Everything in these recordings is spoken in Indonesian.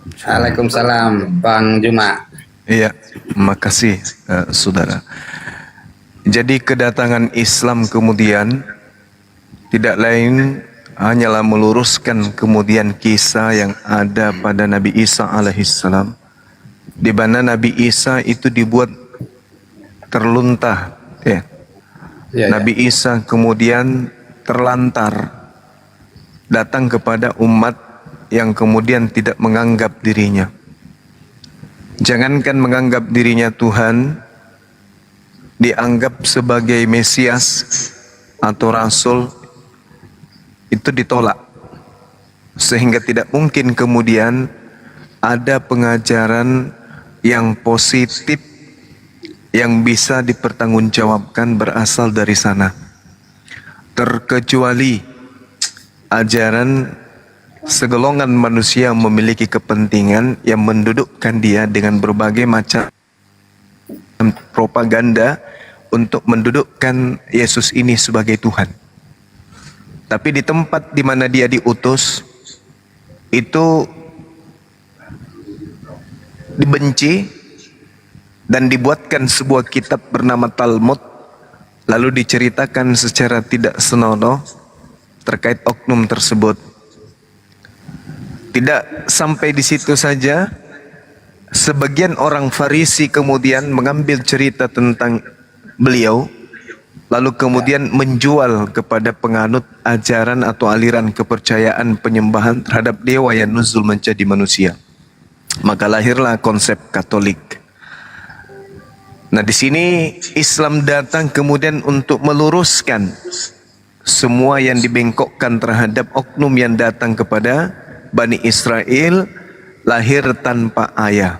Waalaikumsalam, Bang Juma. Iya, makasih saudara. Jadi kedatangan Islam kemudian tidak lain hanyalah meluruskan kemudian kisah yang ada pada Nabi Isa alaihissalam, di mana Nabi Isa itu dibuat terluntah, ya. Nabi Isa kemudian terlantar datang kepada umat yang kemudian tidak menganggap dirinya. Jangankan menganggap dirinya Tuhan, dianggap sebagai Mesias atau Rasul itu ditolak. Sehingga tidak mungkin kemudian ada pengajaran yang positif yang bisa dipertanggungjawabkan berasal dari sana. Terkecuali ajaran segelongan manusia memiliki kepentingan yang mendudukkan dia dengan berbagai macam propaganda untuk mendudukkan Yesus ini sebagai Tuhan. Tapi di tempat di mana dia diutus itu dibenci dan dibuatkan sebuah kitab bernama Talmud, lalu diceritakan secara tidak senonoh terkait oknum tersebut. Tidak sampai di situ saja, sebagian orang Farisi kemudian mengambil cerita tentang beliau, lalu kemudian menjual kepada penganut ajaran atau aliran kepercayaan penyembahan terhadap dewa yang nuzul menjadi manusia. Maka lahirlah konsep Katolik. Nah, di sini Islam datang kemudian untuk meluruskan semua yang dibengkokkan terhadap oknum yang datang kepada Bani Israel lahir tanpa ayah.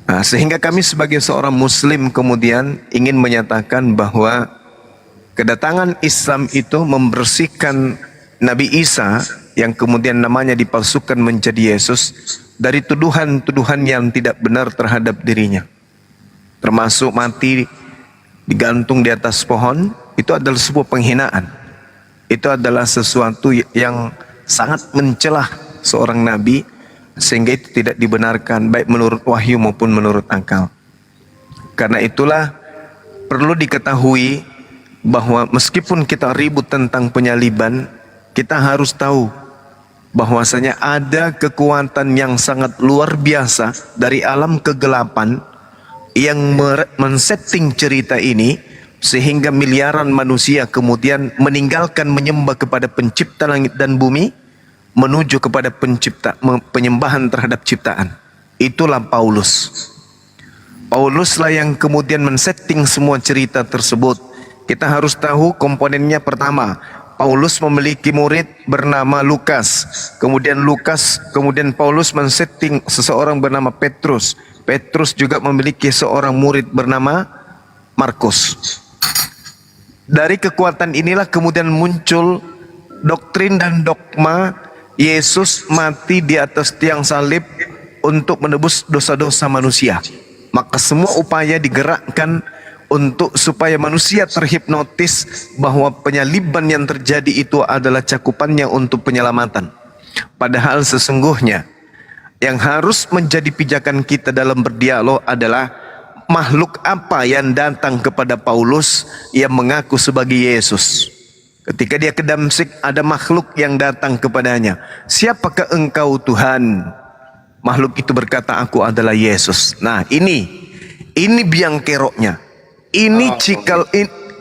Nah, sehingga kami sebagai seorang Muslim kemudian ingin menyatakan bahwa kedatangan Islam itu membersihkan Nabi Isa yang kemudian namanya dipalsukan menjadi Yesus dari tuduhan-tuduhan yang tidak benar terhadap dirinya. Termasuk mati digantung di atas pohon, itu adalah sebuah penghinaan. Itu adalah sesuatu yang sangat mencelah seorang nabi, sehingga itu tidak dibenarkan baik menurut wahyu maupun menurut akal. Karena itulah perlu diketahui bahwa meskipun kita ribut tentang penyaliban, kita harus tahu bahwasanya ada kekuatan yang sangat luar biasa dari alam kegelapan yang men-setting cerita ini sehingga miliaran manusia kemudian meninggalkan menyembah kepada pencipta langit dan bumi menuju kepada penyembahan terhadap ciptaan. Itulah Paulus. Pauluslah yang kemudian men-setting semua cerita tersebut. Kita harus tahu komponennya. Pertama, Paulus memiliki murid bernama Lukas. Kemudian Paulus men-setting seseorang bernama Petrus. Petrus juga memiliki seorang murid bernama Markus. Dari kekuatan inilah kemudian muncul doktrin dan dogma Yesus mati di atas tiang salib untuk menebus dosa-dosa manusia. Maka semua upaya digerakkan untuk supaya manusia terhipnotis bahwa penyaliban yang terjadi itu adalah cakupannya untuk penyelamatan. Padahal sesungguhnya yang harus menjadi pijakan kita dalam berdialog adalah makhluk apa yang datang kepada Paulus yang mengaku sebagai Yesus. Ketika dia ke Damsyik, ada makhluk yang datang kepadanya. Siapakah engkau Tuhan? Makhluk itu berkata, aku adalah Yesus. Nah, ini biang keroknya. Ini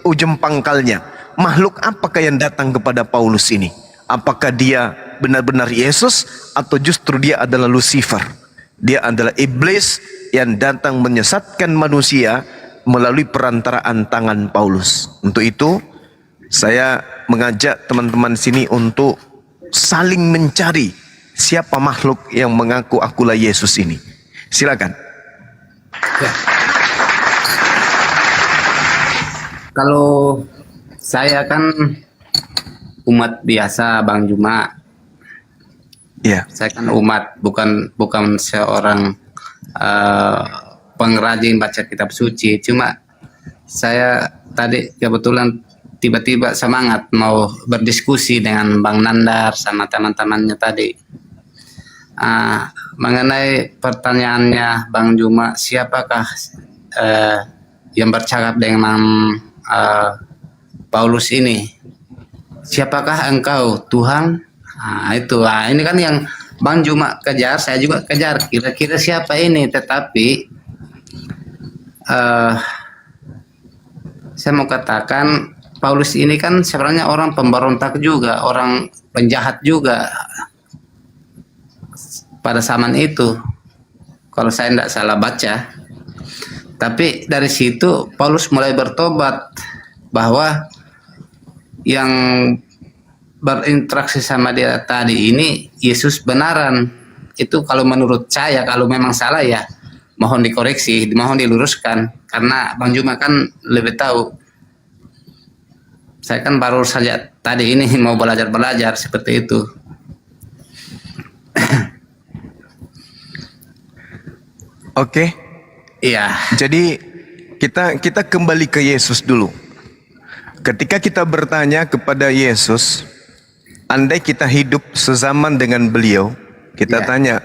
ujung pangkalnya. Makhluk apakah yang datang kepada Paulus ini? Apakah dia benar-benar Yesus atau justru dia adalah Lucifer? Dia adalah iblis yang datang menyesatkan manusia melalui perantaraan tangan Paulus. Untuk itu saya mengajak teman-teman sini untuk saling mencari siapa makhluk yang mengaku akulah Yesus ini. Silakan. Ya. Kalau saya kan umat biasa, Bang Juma. Ya. Saya kan umat, bukan seorang pengrajin baca kitab suci. Cuma saya tadi kebetulan tiba-tiba semangat mau berdiskusi dengan Bang Nandar sama teman-temannya tadi. mengenai pertanyaannya Bang Juma, siapakah yang bercakap dengan Paulus ini? Siapakah engkau, Tuhan? Ini kan yang Bang Juma kejar, saya juga kejar. Kira-kira siapa ini? Tetapi saya mau katakan Paulus ini kan sebenarnya orang pemberontak juga, orang penjahat juga pada zaman itu, kalau saya tidak salah baca. Tapi dari situ Paulus mulai bertobat bahwa yang berinteraksi sama dia tadi ini Yesus benaran. Itu kalau menurut saya, kalau memang salah ya mohon dikoreksi, mohon diluruskan, karena Bang Juma kan lebih tahu. Saya kan baru saja tadi ini mau belajar seperti itu. Oke. Iya. Jadi kita kembali ke Yesus dulu. Ketika kita bertanya kepada Yesus, andai kita hidup sezaman dengan beliau, kita tanya,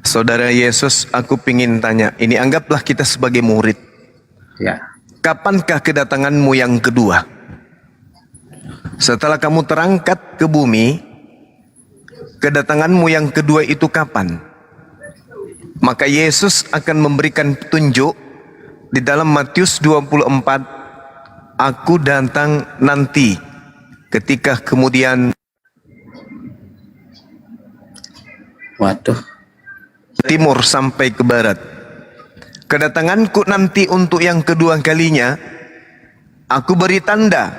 Saudara Yesus, aku ingin tanya, ini anggaplah kita sebagai murid. Ya. Kapankah kedatanganmu yang kedua? Setelah kamu terangkat ke bumi, kedatanganmu yang kedua itu kapan? Maka Yesus akan memberikan petunjuk di dalam Matius 24, aku datang nanti, ketika kemudian timur sampai ke barat. Kedatanganku nanti untuk yang kedua kalinya, aku beri tanda,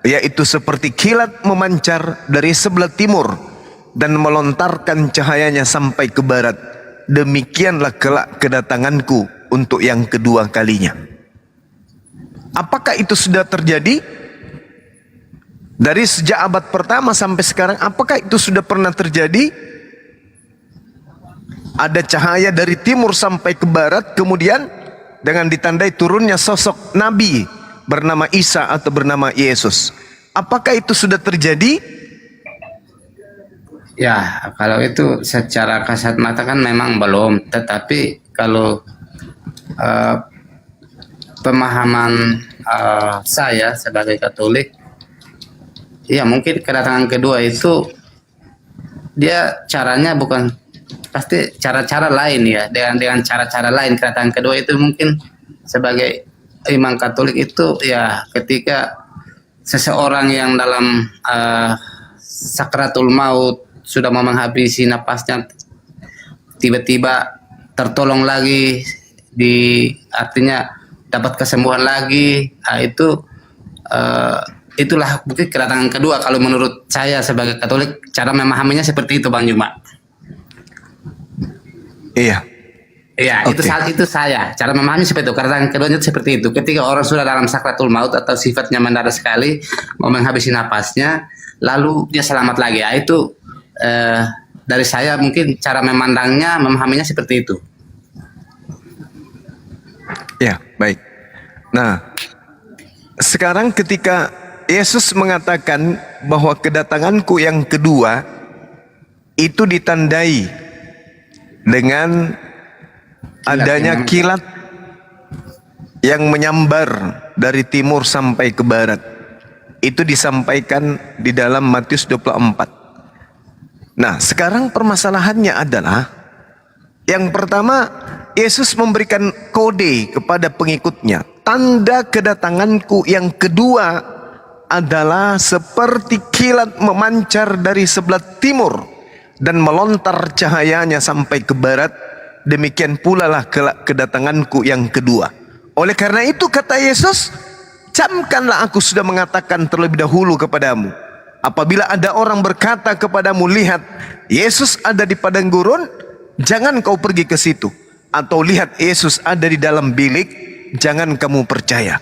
yaitu seperti kilat memancar dari sebelah timur dan melontarkan cahayanya sampai ke barat. Demikianlah kelak kedatanganku untuk yang kedua kalinya. Apakah itu sudah terjadi? Dari sejak abad pertama sampai sekarang, apakah itu sudah pernah terjadi? Ada cahaya dari timur sampai ke barat, kemudian dengan ditandai turunnya sosok Nabi bernama Isa atau bernama Yesus. Apakah itu sudah terjadi? Ya, kalau itu secara kasat mata kan memang belum. Tetapi kalau pemahaman saya sebagai Katolik, ya mungkin kedatangan kedua itu dia caranya bukan, pasti cara-cara lain ya, dengan cara-cara lain. Kedatangan kedua itu mungkin sebagai imam Katolik itu ya ketika seseorang yang dalam sakratul maut sudah mau menghabisi napasnya, tiba-tiba tertolong lagi, artinya dapat kesembuhan lagi. Itulah bukti kedatangan kedua kalau menurut saya sebagai Katolik. Cara memahaminya seperti itu, Bang Juma. Iya. Iya, itu saya. Cara memahami seperti itu. Kedatangan keduanya itu seperti itu. Ketika orang sudah dalam sakratul maut atau sifatnya mendadak sekali, mau menghabisi napasnya, lalu dia selamat lagi. Itu dari saya mungkin cara memandangnya, memahaminya seperti itu. Ya, baik. Nah, sekarang ketika Yesus mengatakan bahwa kedatanganku yang kedua itu ditandai dengan adanya kilat yang menyambar dari timur sampai ke barat. Itu disampaikan di dalam Matius 24. Nah, sekarang permasalahannya adalah, yang pertama, Yesus memberikan kode kepada pengikutnya. Tanda kedatanganku yang kedua adalah seperti kilat memancar dari sebelah timur dan melontar cahayanya sampai ke barat. Demikian pula lah kelak kedatanganku yang kedua. Oleh karena itu kata Yesus, camkanlah aku sudah mengatakan terlebih dahulu kepadamu. Apabila ada orang berkata kepadamu, lihat Yesus ada di padang gurun, jangan kau pergi ke situ. Atau lihat Yesus ada di dalam bilik, jangan kamu percaya.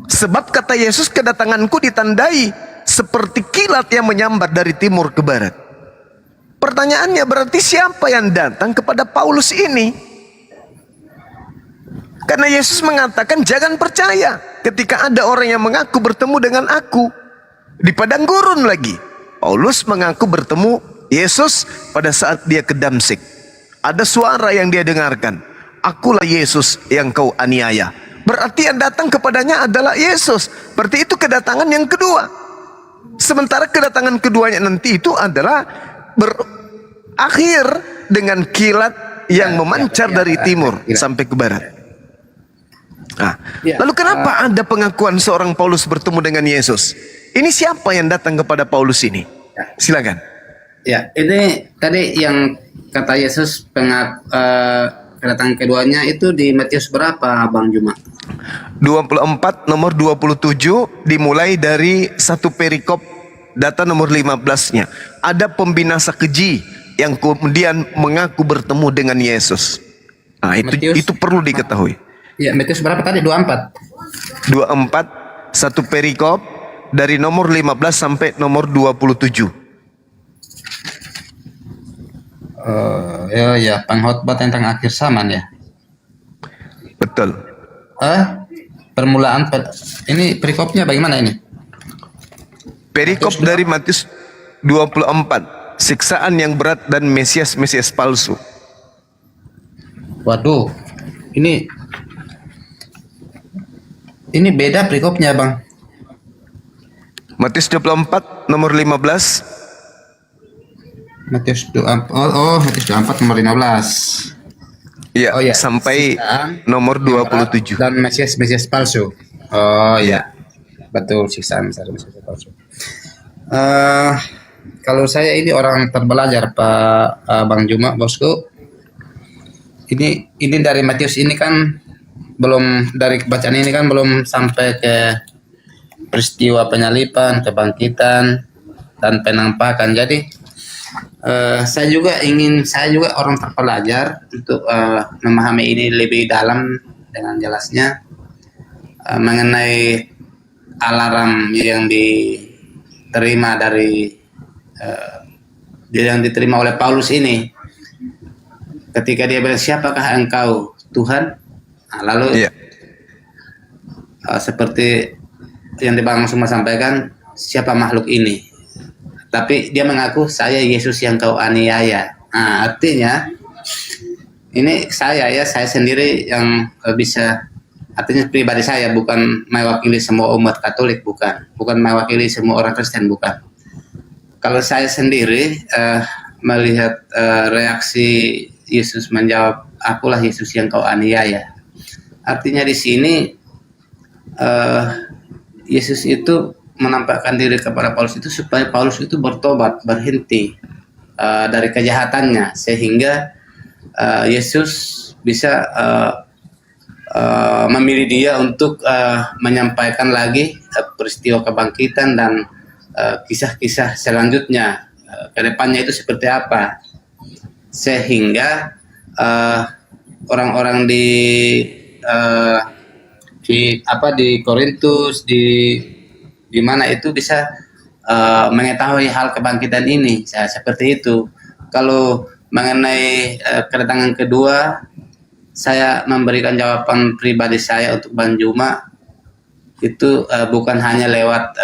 Sebab kata Yesus, kedatanganku ditandai seperti kilat yang menyambar dari timur ke barat. Pertanyaannya, berarti siapa yang datang kepada Paulus ini? Karena Yesus mengatakan jangan percaya ketika ada orang yang mengaku bertemu dengan aku di padang gurun lagi. Paulus mengaku bertemu Yesus pada saat dia ke Damsyik, ada suara yang dia dengarkan, akulah Yesus yang kau aniaya. Berarti yang datang kepadanya adalah Yesus. Berarti itu kedatangan yang kedua. Sementara kedatangan keduanya nanti itu adalah berakhir dengan kilat yang memancar dari timur sampai ke barat. Nah, lalu kenapa ada pengakuan seorang Paulus bertemu dengan Yesus? Ini siapa yang datang kepada Paulus ini? Silakan. Ya, ini tadi yang kata Yesus kedatangan keduanya itu di Matius berapa, Bang Juma? 24 nomor 27 dimulai dari satu perikop data nomor 15-nya. Ada pembinasa keji yang kemudian mengaku bertemu dengan Yesus. Nah, itu perlu diketahui. Ya, Matius berapa tadi? 24. 24 satu perikop dari nomor 15 sampai nomor 27. Ya, pengkhotbah tentang akhir zaman ya. Betul. Permulaan ini perikopnya bagaimana ini? Perikop dari Matius 24, siksaan yang berat dan Mesias palsu. Waduh, ini beda perikopnya, Bang. Matius 24 nomor 15. Matius 24, Matius 24 nomor 15. Ya, sampai nomor 27. Dan Mesias palsu. Oh ya, betul, siksaan Mesias palsu. Kalau saya ini orang terbelajar, Pak Bang Juma, bosku. Ini dari Matius ini kan belum, dari bacaan ini kan belum sampai ke peristiwa penyaliban, kebangkitan, dan penampakan. Jadi saya juga orang terpelajar untuk memahami ini lebih dalam dengan jelasnya mengenai alarm yang diterima yang diterima oleh Paulus ini ketika dia bilang, siapakah engkau Tuhan? Nah, lalu seperti yang Bang semua sampaikan, siapa makhluk ini? Tapi dia mengaku, saya Yesus yang kau aniaya. Nah, artinya ini saya sendiri yang bisa, artinya pribadi saya, bukan mewakili semua umat Katolik, bukan mewakili semua orang Kristen, bukan. Kalau saya sendiri melihat reaksi Yesus menjawab, akulah Yesus yang kau aniaya. Artinya di sini Yesus itu menampakkan diri kepada Paulus itu supaya Paulus itu bertobat, berhenti dari kejahatannya, sehingga Yesus bisa memilih dia untuk menyampaikan lagi peristiwa kebangkitan dan kisah-kisah selanjutnya ke depannya itu seperti apa, sehingga orang-orang di Korintus, di mana itu bisa mengetahui hal kebangkitan ini, seperti itu. Kalau mengenai kedatangan kedua, saya memberikan jawaban pribadi saya untuk Bang Juma, itu bukan hanya lewat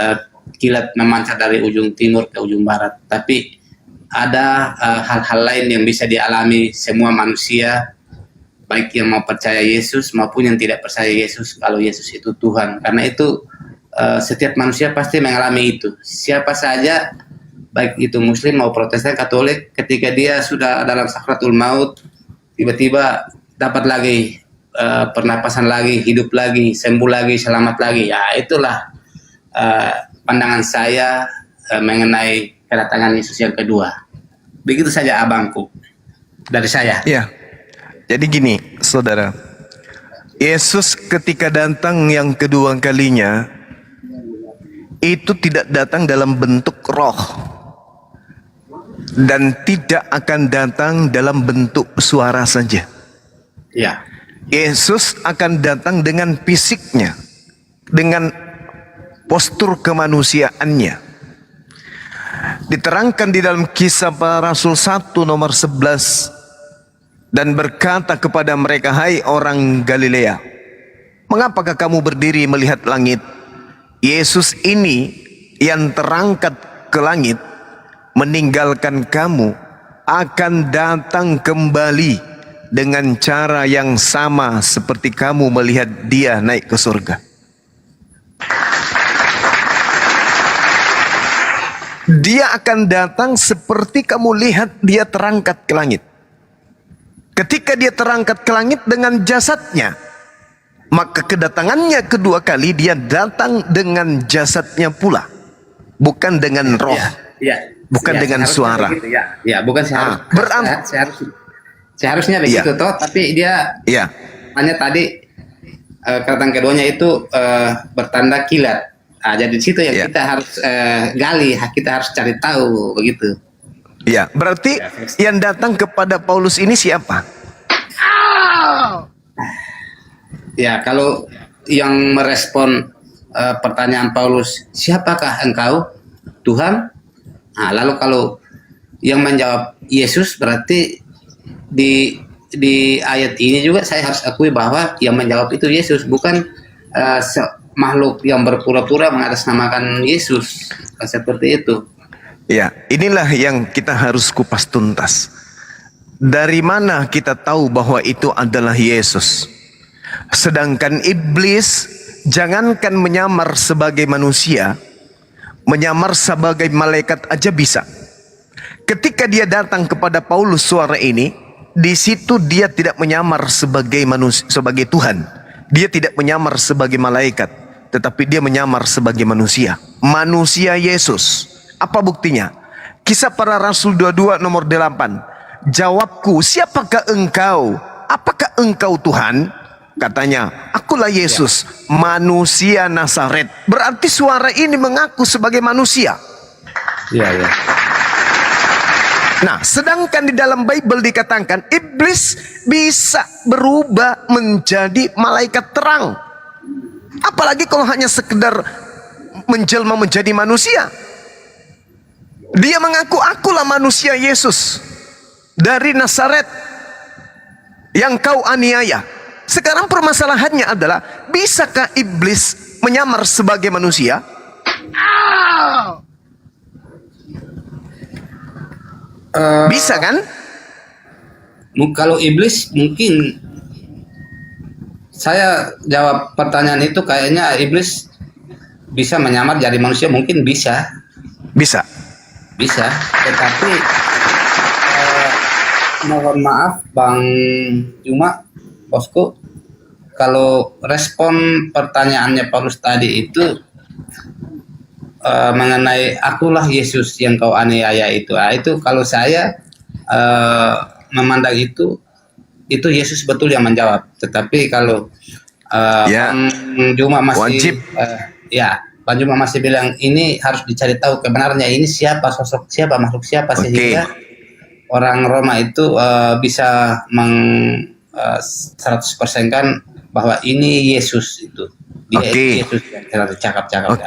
kilat memancar dari ujung timur ke ujung barat, tapi ada hal-hal lain yang bisa dialami semua manusia, baik yang mau percaya Yesus maupun yang tidak percaya Yesus, kalau Yesus itu Tuhan. Karena itu setiap manusia pasti mengalami itu. Siapa saja, baik itu Muslim mau Protestan, Katolik, ketika dia sudah dalam sakratul maut, tiba-tiba dapat lagi pernapasan lagi, hidup lagi, sembuh lagi, selamat lagi. Ya, itulah pandangan saya mengenai kedatangan Yesus yang kedua. Begitu saja abangku dari saya. Ya. Jadi gini, saudara. Yesus ketika datang yang kedua kalinya itu tidak datang dalam bentuk roh dan tidak akan datang dalam bentuk suara saja. Ya. Yesus akan datang dengan fisiknya, dengan postur kemanusiaannya. Diterangkan di dalam Kisah Para Rasul 1 nomor 11, dan berkata kepada mereka, hai orang Galilea, mengapakah kamu berdiri melihat langit? Yesus ini yang terangkat ke langit meninggalkan kamu akan datang kembali dengan cara yang sama seperti kamu melihat dia naik ke surga. Dia akan datang seperti kamu lihat dia terangkat ke langit. Ketika dia terangkat ke langit dengan jasadnya, maka kedatangannya kedua kali dia datang dengan jasadnya pula, bukan dengan roh, bukan dengan suara. Begitu, ya, bukan seharusnya begitu toh, tapi dia hanya tadi kedatangan keduanya itu bertanda kilat. Jadi di situ yang kita harus gali, kita harus cari tahu begitu. Ya, berarti yang datang kepada Paulus ini siapa? Ya, kalau yang merespon pertanyaan Paulus, siapakah engkau, Tuhan? Nah, lalu kalau yang menjawab Yesus, berarti di ayat ini juga saya harus akui bahwa yang menjawab itu Yesus, bukan makhluk yang berpura-pura mengatasnamakan Yesus, seperti itu. Ya, inilah yang kita harus kupas tuntas. Dari mana kita tahu bahwa itu adalah Yesus? Sedangkan iblis jangankan menyamar sebagai manusia, menyamar sebagai malaikat aja bisa. Ketika dia datang kepada Paulus suara ini, di situ dia tidak menyamar sebagai manusia, sebagai Tuhan. Dia tidak menyamar sebagai malaikat, tetapi dia menyamar sebagai manusia. Manusia Yesus. Apa buktinya? Kisah Para Rasul 22 nomor 8. Jawabku, siapakah engkau? Apakah engkau Tuhan? Katanya, akulah Yesus, manusia Nazaret. Berarti suara ini mengaku sebagai manusia. Iya. Nah, sedangkan di dalam Bible dikatakan iblis bisa berubah menjadi malaikat terang. Apalagi kalau hanya sekedar menjelma menjadi manusia. Dia mengaku, akulah manusia Yesus dari Nazaret yang kau aniaya. Sekarang permasalahannya adalah, bisakah iblis menyamar sebagai manusia? Bisa kan? Kalau iblis mungkin, saya jawab pertanyaan itu kayaknya iblis bisa menyamar jadi manusia, mungkin bisa. Tetapi mohon maaf Bang Juma, bosku, kalau respon pertanyaannya Paulus tadi itu mengenai akulah Yesus yang kau aniaya itu, itu kalau saya memandang itu Yesus betul yang menjawab. Tetapi kalau Bang Juma masih wajib. Bang Juma masih bilang ini harus dicari tahu kebenarannya, ini siapa, sosok siapa, makhluk siapa, sehingga orang Roma itu bisa 100% kan bahwa ini Yesus itu. Dia Yesus yang cakap-cakap.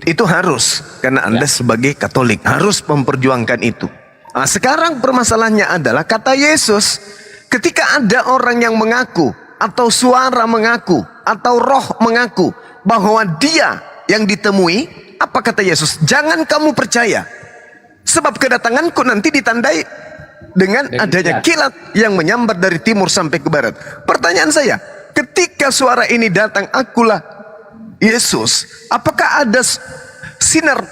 Itu harus, karena Anda sebagai Katolik harus memperjuangkan itu. Nah, sekarang permasalahannya adalah kata Yesus, ketika ada orang yang mengaku, atau suara mengaku, atau roh mengaku bahwa dia yang ditemui, apa kata Yesus? Jangan kamu percaya, sebab kedatanganku nanti ditandai dengan adanya kilat yang menyambar dari timur sampai ke barat. Pertanyaan saya, ketika suara ini datang, akulah Yesus, apakah ada sinar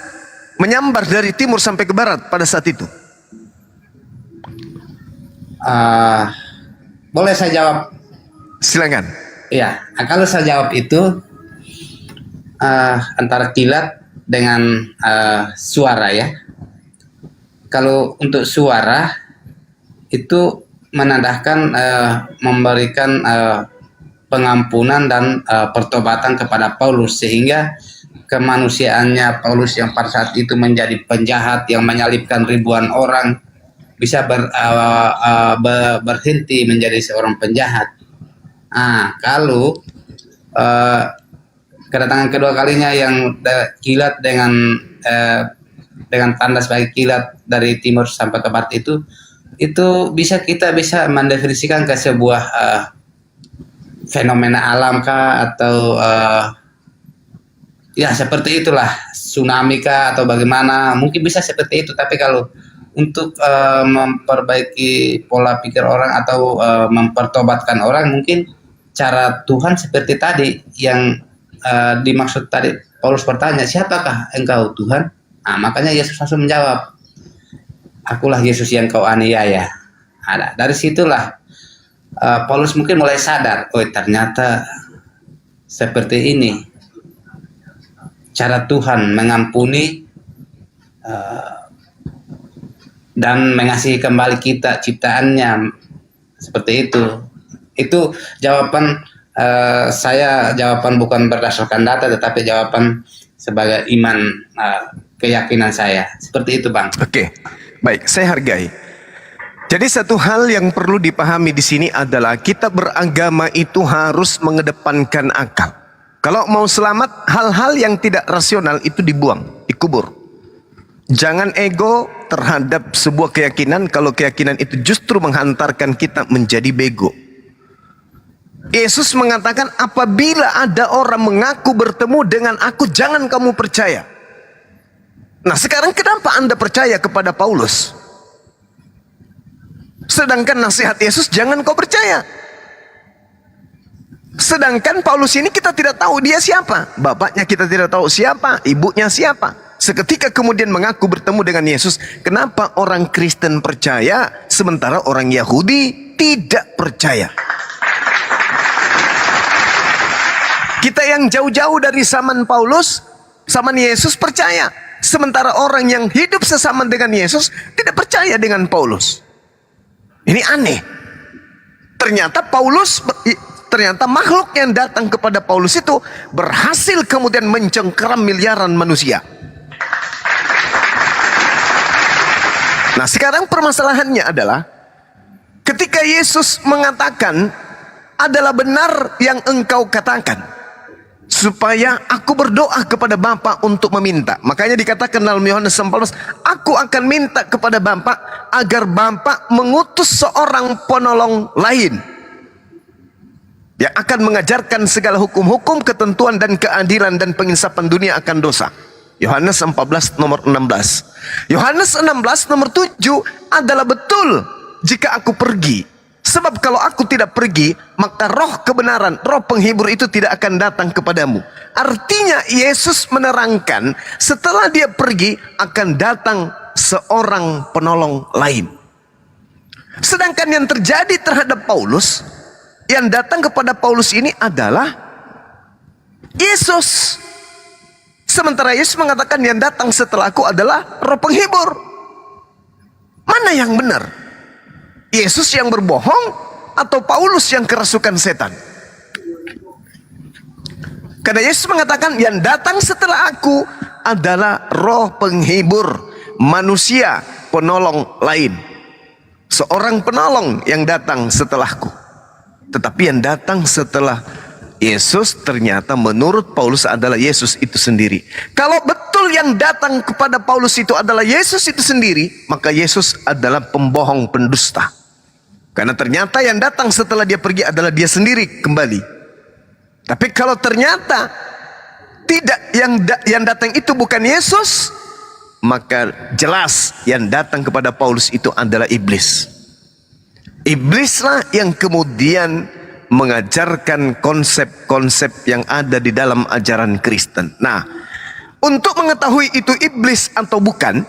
menyambar dari timur sampai ke barat pada saat itu? Boleh saya jawab? Silakan. Iya, kalau saya jawab itu antara kilat dengan suara ya. Kalau untuk suara itu menandakan memberikan pengampunan dan pertobatan kepada Paulus, sehingga kemanusiaannya Paulus yang pada saat itu menjadi penjahat yang menyalibkan ribuan orang bisa berhenti menjadi seorang penjahat. Kalau kedatangan kedua kalinya yang kilat dengan tanda sebagai kilat dari timur sampai ke barat itu kita bisa mendefinisikan ke sebuah fenomena alam kah, atau Ya seperti itulah, tsunami kah atau bagaimana, mungkin bisa seperti itu. Tapi kalau untuk memperbaiki pola pikir orang atau mempertobatkan orang, mungkin cara Tuhan seperti tadi yang dimaksud tadi. Paulus bertanya, siapakah engkau Tuhan? Nah, makanya Yesus langsung menjawab, akulah Yesus yang kau aniaya. Ada dari situlah Paulus mungkin mulai sadar, oh ternyata seperti ini cara Tuhan mengampuni dan mengasihi kembali kita ciptaannya, seperti itu. Itu jawaban saya, jawaban bukan berdasarkan data, tetapi jawaban sebagai iman, keyakinan saya. Seperti itu, Bang. Oke, baik, saya hargai. Jadi satu hal yang perlu dipahami di sini adalah kita beragama itu harus mengedepankan akal. Kalau mau selamat, hal-hal yang tidak rasional itu dibuang, dikubur. Jangan ego terhadap sebuah keyakinan kalau keyakinan itu justru menghantarkan kita menjadi bego. Yesus mengatakan, apabila ada orang mengaku bertemu dengan aku, jangan kamu percaya. Nah, sekarang kenapa Anda percaya kepada Paulus? Sedangkan nasihat Yesus jangan kau percaya. Sedangkan Paulus ini kita tidak tahu dia siapa. Bapaknya kita tidak tahu siapa, ibunya siapa. Seketika kemudian mengaku bertemu dengan Yesus. Kenapa orang Kristen percaya sementara orang Yahudi tidak percaya? Kita yang jauh-jauh dari zaman Paulus, zaman Yesus percaya. Sementara orang yang hidup sesama dengan Yesus tidak percaya dengan Paulus. Ini aneh. Ternyata makhluk yang datang kepada Paulus itu berhasil kemudian mencengkeram miliaran manusia. Nah, sekarang permasalahannya adalah ketika Yesus mengatakan adalah benar yang engkau katakan, supaya aku berdoa kepada Bapa untuk meminta. Makanya dikatakan dalam Yohanes 14, aku akan minta kepada Bapa agar Bapa mengutus seorang penolong lain yang akan mengajarkan segala hukum-hukum, ketentuan dan keadilan dan penginsapan dunia akan dosa. Yohanes 14 nomor 16. Yohanes 16 nomor 7 adalah betul jika aku pergi. Sebab kalau aku tidak pergi, maka roh kebenaran, roh penghibur itu tidak akan datang kepadamu. Artinya Yesus menerangkan setelah dia pergi akan datang seorang penolong lain. Sedangkan yang terjadi terhadap Paulus, yang datang kepada Paulus ini adalah Yesus. Sementara Yesus mengatakan yang datang setelahku adalah roh penghibur. Mana yang benar? Yesus yang berbohong atau Paulus yang kerasukan setan? Karena Yesus mengatakan yang datang setelah aku adalah roh penghibur, manusia penolong lain. Seorang penolong yang datang setelahku. Tetapi yang datang setelah Yesus ternyata menurut Paulus adalah Yesus itu sendiri. Kalau betul yang datang kepada Paulus itu adalah Yesus itu sendiri, maka Yesus adalah pembohong, pendusta. Karena ternyata yang datang setelah dia pergi adalah dia sendiri kembali. Tapi kalau ternyata tidak, yang datang itu bukan Yesus, maka jelas yang datang kepada Paulus itu adalah iblis. Iblislah yang kemudian mengajarkan konsep-konsep yang ada di dalam ajaran Kristen. Nah, untuk mengetahui itu iblis atau bukan,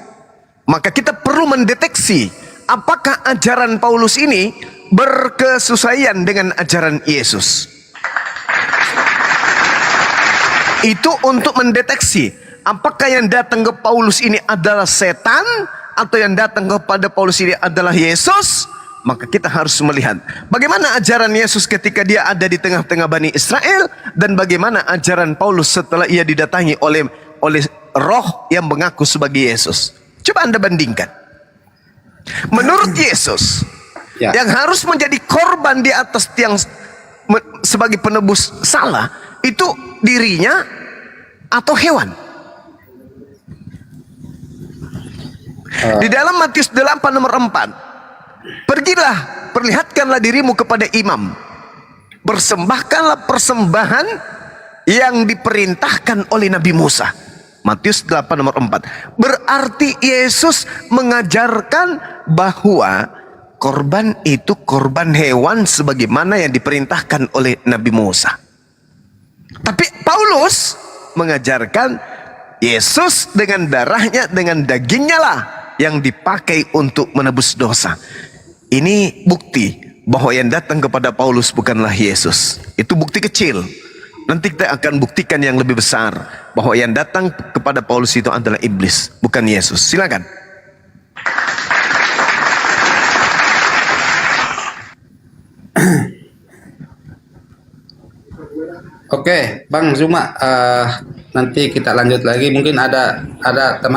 maka kita perlu mendeteksi apakah ajaran Paulus ini berkesesuaian dengan ajaran Yesus. Itu untuk mendeteksi apakah yang datang ke Paulus ini adalah setan atau yang datang kepada Paulus ini adalah Yesus. Maka kita harus melihat bagaimana ajaran Yesus ketika dia ada di tengah-tengah Bani Israel, dan bagaimana ajaran Paulus setelah ia didatangi oleh roh yang mengaku sebagai Yesus. Coba Anda bandingkan. Menurut Yesus, yang harus menjadi korban di atas tiang sebagai penebus salah itu dirinya atau hewan? Di dalam Matius 8 nomor 4, pergilah, perlihatkanlah dirimu kepada imam, persembahkanlah persembahan yang diperintahkan oleh Nabi Musa. Matius 8 nomor 4. Berarti Yesus mengajarkan bahwa korban itu korban hewan sebagaimana yang diperintahkan oleh Nabi Musa. Tapi Paulus mengajarkan Yesus dengan darahnya, dengan dagingnya lah yang dipakai untuk menebus dosa. Ini bukti bahwa yang datang kepada Paulus bukanlah Yesus. Itu bukti kecil. Nanti kita akan buktikan yang lebih besar, bahwa yang datang kepada Paulus itu adalah iblis, bukan Yesus. Silakan. Oke, Bang Zuma, nanti kita lanjut lagi. Mungkin ada teman